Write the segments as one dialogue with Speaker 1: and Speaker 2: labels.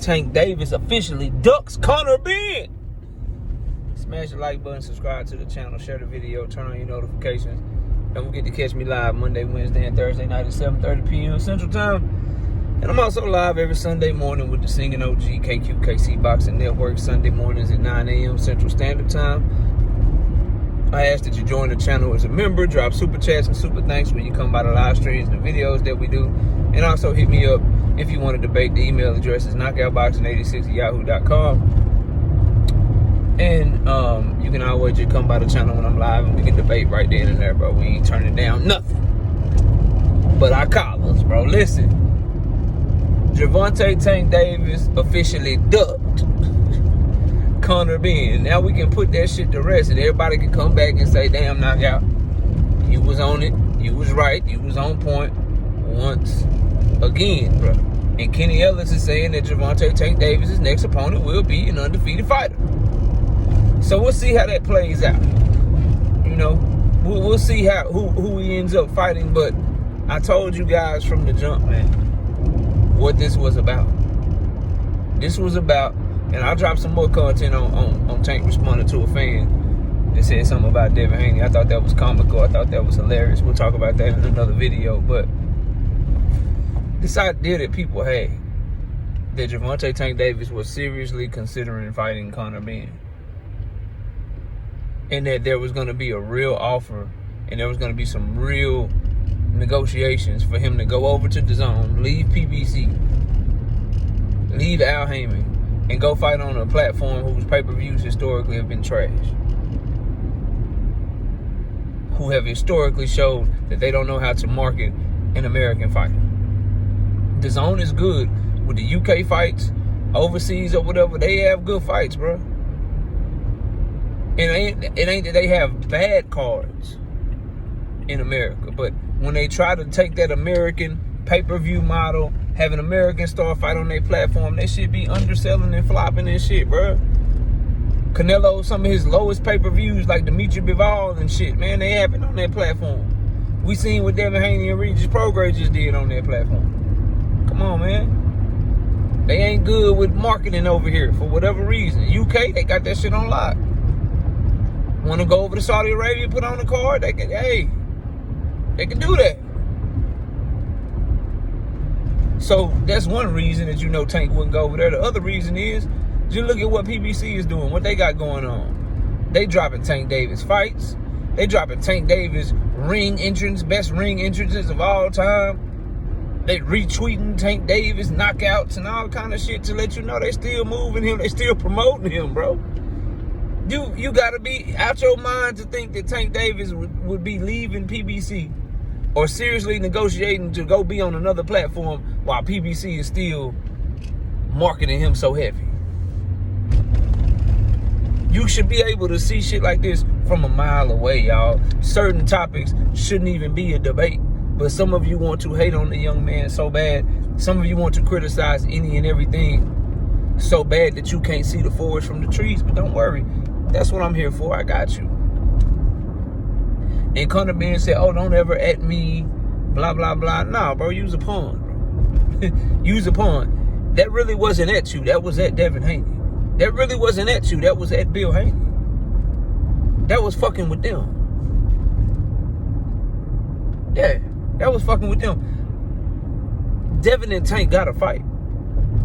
Speaker 1: Tank Davis officially ducks Conor Benn. Smash the like button, subscribe to the channel, share the video, turn on your notifications. Don't forget to catch me live Monday, Wednesday, and Thursday night at 7:30 p.m. Central Time. And I'm also live every Sunday morning with the Singing OG KQKC Boxing Network, Sunday mornings at 9 a.m. Central Standard Time. I ask that you join the channel as a member, drop super chats and super thanks when you come by the live streams and the videos that we do. And also hit me up if you want to debate. The email address is knockoutboxing86@yahoo.com. And you can always just come by the channel when I'm live and we can debate right then and there, bro. We ain't turning down nothing but our collars, bro. Listen, Gervonta Tank Davis officially ducked Conor Benn. Now we can put that shit to rest and everybody can come back and say, damn, knockout, you was on it, you was right, you was on point once again, bro. And Kenny Ellis is saying that Gervonta Tank Davis' next opponent will be an undefeated fighter. So we'll see how that plays out. You know, we'll see how who he ends up fighting. But I told you guys from the jump, man, what this was about. This was about, and I'll drop some more content on Tank responding to a fan that said something about Devin Haney. I thought that was comical. I thought that was hilarious. We'll talk about that in another video. But this idea that people had that Gervonta Tank Davis was seriously considering fighting Conor Benn, and that there was going to be a real offer and there was going to be some real negotiations for him to go over to the zone, leave PBC, leave Al Heyman, and go fight on a platform whose pay-per-views historically have been trash, who have historically showed that they don't know how to market an American fighter. The zone is good with the UK fights, overseas or whatever. They have good fights, bro. It ain't that they have bad cards in America, but when they try to take that American pay-per-view model, have an American star fight on their platform, they should be underselling and flopping and shit, bro. Canelo, some of his lowest pay-per-views, like Dimitri Bivol and shit, man, they happen on that platform. We seen what Devin Haney and Regis Prograis just did on that platform. Come on, man. They ain't good with marketing over here for whatever reason. UK, they got that shit on lock. Want to go over to Saudi Arabia, put on the card? They can, hey, they can do that. So that's one reason that you know Tank wouldn't go over there. The other reason is, just look at what PBC is doing, what they got going on. They dropping Tank Davis fights. They dropping Tank Davis ring entrance, best ring entrances of all time. They retweeting Tank Davis knockouts and all kind of shit to let you know they still moving him. They still promoting him, bro. You gotta be out your mind to think that Tank Davis would be leaving PBC or seriously negotiating to go be on another platform while PBC is still marketing him so heavy. You should be able to see shit like this from a mile away, y'all. Certain topics shouldn't even be a debate, but some of you want to hate on the young man so bad. Some of you want to criticize any and everything so bad that you can't see the forest from the trees, but don't worry. That's what I'm here for. I got you. And Conor Benn said, oh, don't ever at me, blah, blah, blah. Nah, bro, use a pawn, bro. Use a pawn. That really wasn't at you. That was at Devin Haney. That really wasn't at you. That was at Bill Haney. That was fucking with them. Yeah, that was fucking with them. Devin and Tank got to fight.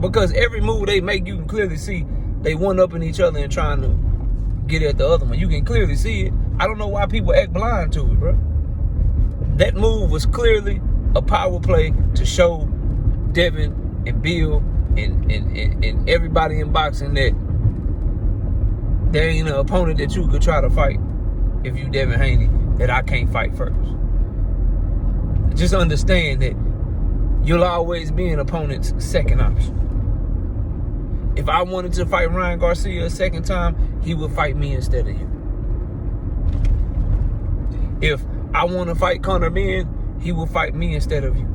Speaker 1: Because every move they make, you can clearly see they one-upping each other and trying to get at the other one. You can clearly see it. I don't know why people act blind to it, bro. That move was clearly a power play to show Devin and Bill and everybody in boxing that there ain't an opponent that you could try to fight if you Devin Haney that I can't fight first. Just understand that you'll always be an opponent's second option. If I wanted to fight Ryan Garcia a second time, he would fight me instead of you. If I want to fight Conor Benn, he will fight me instead of you.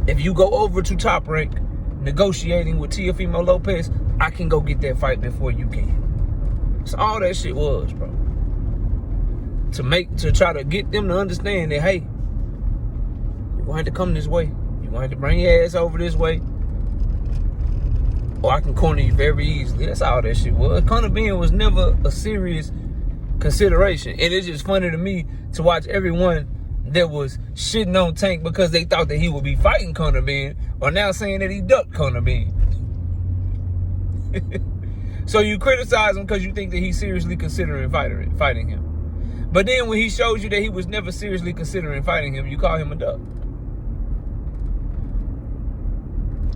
Speaker 1: If you go over to Top Rank, negotiating with Teofimo Lopez, I can go get that fight before you can. That's all that shit was, bro. To try to get them to understand that, hey, you're going to have to come this way. You're going to have to bring your ass over this way. or I can corner you very easily. That's all that shit was. Conor Benn was never a serious consideration. And it's just funny to me to watch everyone that was shitting on Tank because they thought that he would be fighting Conor Benn are now saying that he ducked Conor Benn. So you criticize him because you think that he's seriously considering fighting him. But then when he shows you that he was never seriously considering fighting him, you call him a duck.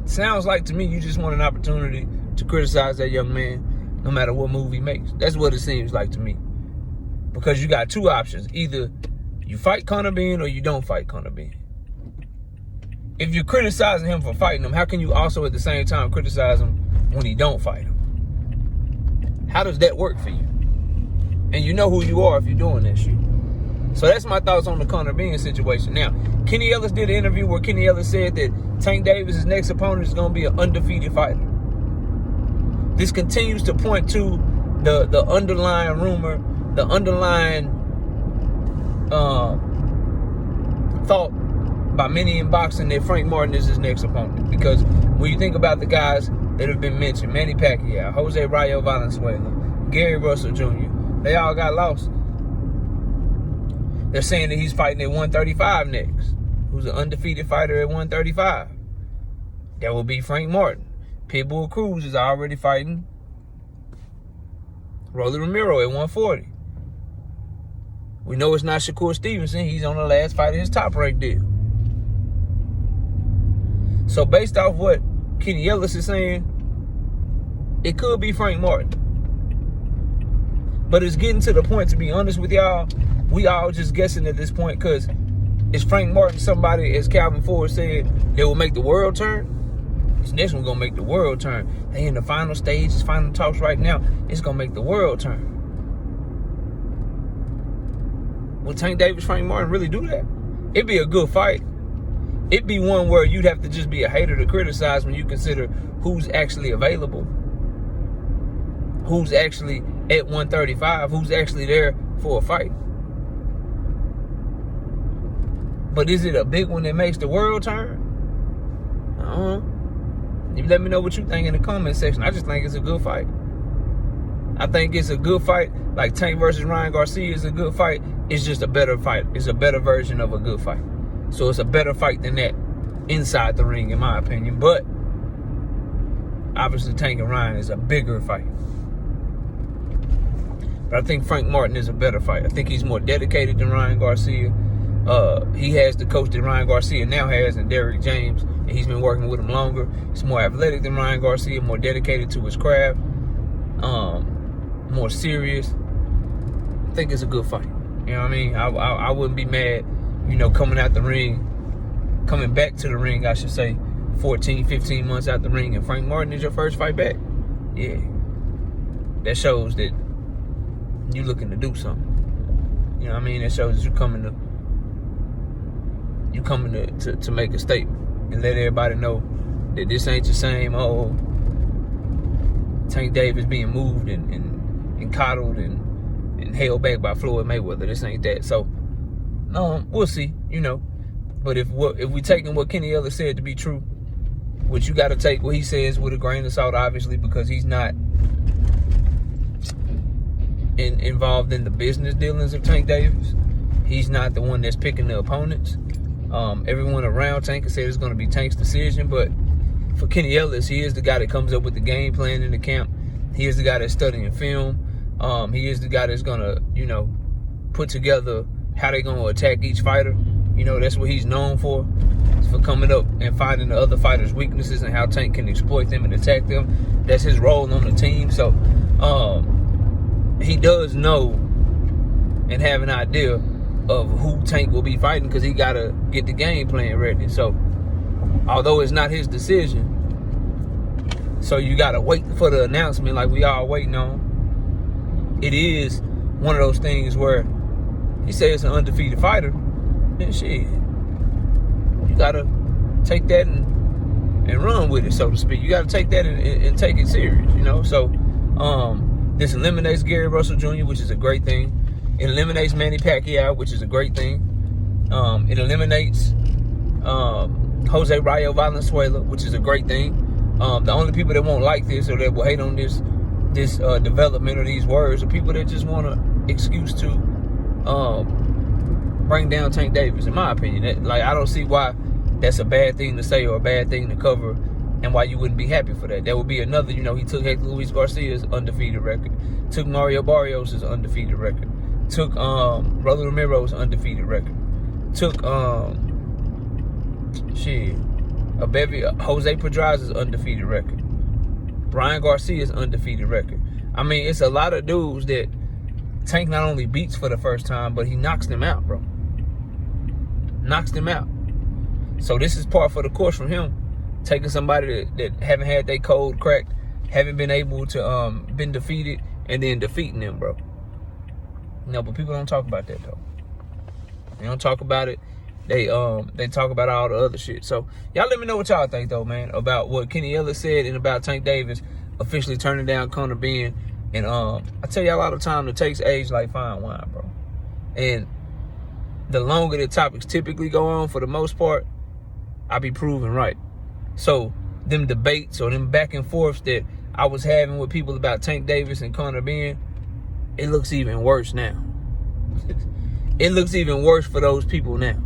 Speaker 1: Sounds like to me you just want an opportunity to criticize that young man no matter what move he makes. That's what it seems like to me. Because you got two options. Either you fight Conor Benn or you don't fight Conor Benn. If you're criticizing him for fighting him, how can you also at the same time criticize him when he don't fight him? How does that work for you? And you know who you are if you're doing that shit. So that's my thoughts on the Conor Benn situation. Now, Kenny Ellis did an interview where Kenny Ellis said that Tank Davis' next opponent is going to be an undefeated fighter. This continues to point to the underlying rumor, the underlying thought by many in boxing that Frank Martin is his next opponent. Because when you think about the guys that have been mentioned, Manny Pacquiao, Jose Rayo Valenzuela, Gary Russell Jr., they all got lost. They're saying that he's fighting at 135 next. Who's an undefeated fighter at 135? That will be Frank Martin. Pitbull Cruz is already fighting Rolly Romero at 140. We know it's not Shakur Stevenson. He's on the last fight of his top-ranked deal. So based off what Kenny Ellis is saying, it could be Frank Martin. But it's getting to the point, to be honest with y'all, we all just guessing at this point, because is Frank Martin somebody, as Calvin Ford said, that will make the world turn? This next one gonna make the world turn. They in the final stages, final talks right now. It's gonna make the world turn. Will Tank Davis, Frank Martin really do that? It'd be a good fight. It'd be one where you'd have to just be a hater to criticize when you consider who's actually available, who's actually at 135, who's actually there for a fight. But is it a big one that makes the world turn? You let me know what you think in the comment section. I just think it's a good fight. I think it's a good fight. Like Tank versus Ryan Garcia is a good fight. It's just a better fight. It's a better version of a good fight. So it's a better fight than that inside the ring, in my opinion. But obviously Tank and Ryan is a bigger fight. But I think Frank Martin is a better fight. I think he's more dedicated than Ryan Garcia. He has the coach that Ryan Garcia now has, and Derrick James, and he's been working with him longer. He's more athletic than Ryan Garcia, more dedicated to his craft, more serious. I think it's a good fight. You know what I mean? I wouldn't be mad, coming out the ring, coming back to the ring, I should say, 14, 15 months out the ring, and Frank Martin is your first fight back. Yeah. That shows that you're looking to do something. You know what I mean? That shows that you're coming to make a statement and let everybody know that this ain't the same old Tank Davis being moved and coddled and held back by Floyd Mayweather. This ain't that. So, we'll see, But if we taking what Kenny Ellis said to be true, which you got to take what he says with a grain of salt, obviously, because he's not involved in the business dealings of Tank Davis. He's not the one that's picking the opponents. Everyone around Tank said it's going to be Tank's decision, but for Kenny Ellis, he is the guy that comes up with the game plan in the camp. He is the guy that's studying film. He is the guy that's going to, put together how they're going to attack each fighter. That's what he's known for coming up and finding the other fighters' weaknesses and how Tank can exploit them and attack them. That's his role on the team. So he does know and have an idea of who Tank will be fighting, because he got to get the game plan ready. So although it's not his decision, so you got to wait for the announcement like we all waiting on. It is one of those things where he says it's an undefeated fighter, then shit, you got to take that and run with it, so to speak. You got to take that and take it serious, So this eliminates Gary Russell Jr., which is a great thing. It eliminates Manny Pacquiao, which is a great thing. It eliminates Jose Rayo Valenzuela, which is a great thing. The only people that won't like this or that will hate on this development of these words are people that just want an excuse to bring down Tank Davis, in my opinion. I don't see why that's a bad thing to say or a bad thing to cover, and why you wouldn't be happy for that. That would be another, he took Hector Luis Garcia's undefeated record, took Mario Barrios' undefeated record, took Rolly Ramiro's undefeated record, took Jose Pedraza's undefeated record, Ryan Garcia's undefeated record. I mean, it's a lot of dudes that Tank not only beats for the first time, but he knocks them out, bro. Knocks them out. So this is par for the course from him, taking somebody that haven't had their code cracked, haven't been able to been defeated, and then defeating them, bro. But people don't talk about that though. They don't talk about it. They talk about all the other shit. So y'all let me know what y'all think though, man, about what Kenny Ellis said and about Tank Davis officially turning down Conor Benn. And I tell y'all a lot of time, the takes age like fine wine, bro. And the longer the topics typically go on, for the most part, I be proven right. So them debates or them back and forths that I was having with people about Tank Davis and Conor Benn, it looks even worse now. It looks even worse for those people now,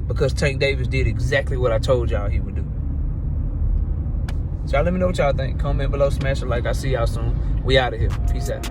Speaker 1: because Tank Davis did exactly what I told y'all he would do. So y'all let me know what y'all think. Comment below, smash a like. I'll see y'all soon. We out of here. Peace out.